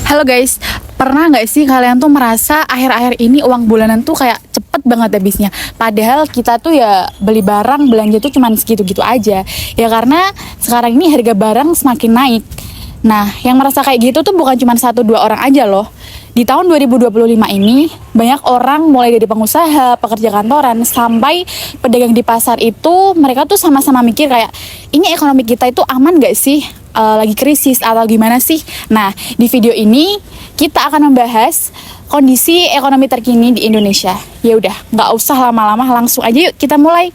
Halo guys, pernah nggak sih kalian tuh merasa akhir-akhir ini uang bulanan tuh kayak cepet banget habisnya? Padahal kita tuh ya beli barang belanja tuh cuman segitu-gitu aja. Ya karena sekarang ini harga barang semakin naik. Nah, yang merasa kayak gitu tuh bukan cuma 1-2 orang aja loh. Di tahun 2025 ini, banyak orang mulai dari pengusaha, pekerja kantoran, sampai pedagang di pasar itu, mereka tuh sama-sama mikir kayak, ini ekonomi kita itu aman gak sih? Lagi krisis atau gimana sih? Nah, di video ini kita akan membahas kondisi ekonomi terkini di Indonesia. Ya udah, nggak usah lama-lama, langsung aja yuk kita mulai.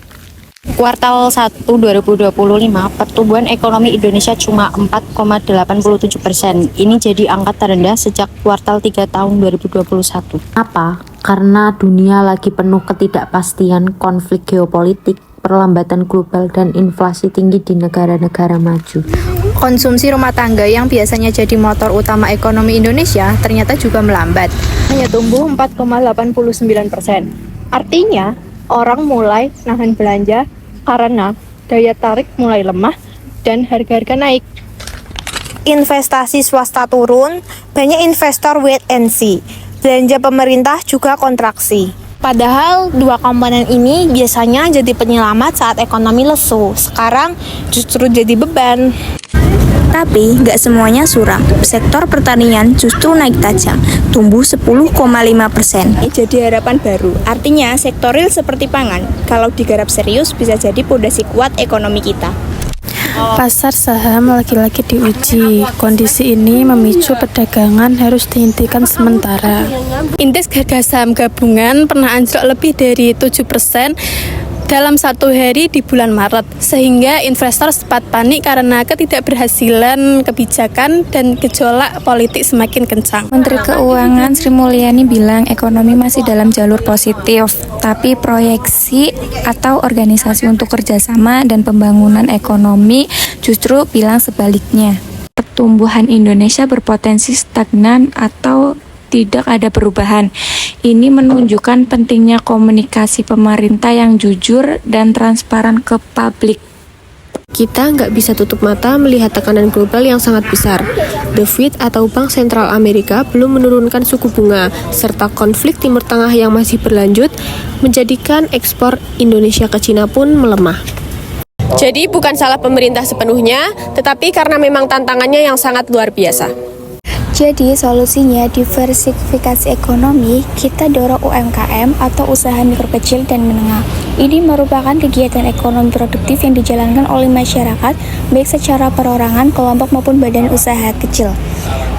Kuartal 1 2025, pertumbuhan ekonomi Indonesia cuma 4,87%. Ini jadi angka terendah sejak kuartal 3 tahun 2021. Apa? Karena dunia lagi penuh ketidakpastian, konflik geopolitik, perlambatan global, dan inflasi tinggi di negara-negara maju. Konsumsi rumah tangga yang biasanya jadi motor utama ekonomi Indonesia ternyata juga melambat, hanya tumbuh 4,89%. Artinya, orang mulai nahan belanja karena daya tarik mulai lemah dan harga-harga naik. Investasi swasta turun, banyak investor wait and see. Belanja pemerintah juga kontraksi. Padahal dua komponen ini biasanya jadi penyelamat saat ekonomi lesu. Sekarang justru jadi beban. Tapi nggak semuanya suram. Sektor pertanian justru naik tajam, tumbuh 10,5%. Jadi harapan baru. Artinya sektor real seperti pangan, kalau digarap serius bisa jadi pondasi kuat ekonomi kita. Pasar saham lagi-lagi diuji. Kondisi ini memicu perdagangan harus dihentikan sementara. Indeks harga saham gabungan pernah anjlok lebih dari 7% dalam satu hari di bulan Maret, sehingga investor sempat panik karena ketidakberhasilan kebijakan dan gejolak politik semakin kencang. Menteri Keuangan Sri Mulyani bilang ekonomi masih dalam jalur positif, tapi proyeksi atau organisasi untuk kerjasama dan pembangunan ekonomi justru bilang sebaliknya. Pertumbuhan Indonesia berpotensi stagnan atau tidak ada perubahan. Ini menunjukkan pentingnya komunikasi pemerintah yang jujur dan transparan ke publik. Kita nggak bisa tutup mata melihat tekanan global yang sangat besar. The Fed atau Bank Sentral Amerika belum menurunkan suku bunga, serta konflik Timur Tengah yang masih berlanjut menjadikan ekspor Indonesia ke Cina pun melemah. Jadi bukan salah pemerintah sepenuhnya, tetapi karena memang tantangannya yang sangat luar biasa. Jadi solusinya diversifikasi ekonomi, kita dorong UMKM atau usaha mikro kecil dan menengah. Ini merupakan kegiatan ekonomi produktif yang dijalankan oleh masyarakat, baik secara perorangan, kelompok maupun badan usaha kecil.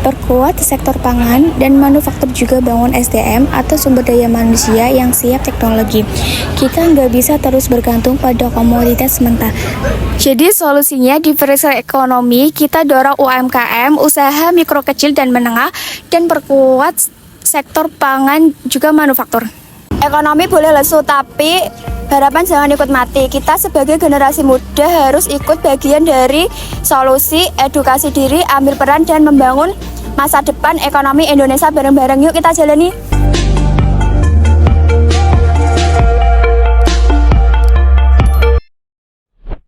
Perkuat sektor pangan dan manufaktur, juga bangun SDM atau sumber daya manusia yang siap teknologi. Kita nggak bisa terus bergantung pada komoditas mentah. Jadi solusinya diversifikasi ekonomi, kita dorong UMKM, usaha mikro kecil dan menengah, dan perkuat sektor pangan juga manufaktur. Ekonomi boleh lesu, tapi harapan jangan ikut mati. Kita sebagai generasi muda harus ikut bagian dari solusi, edukasi diri, ambil peran dan membangun masa depan ekonomi Indonesia bareng-bareng. Yuk kita jalani.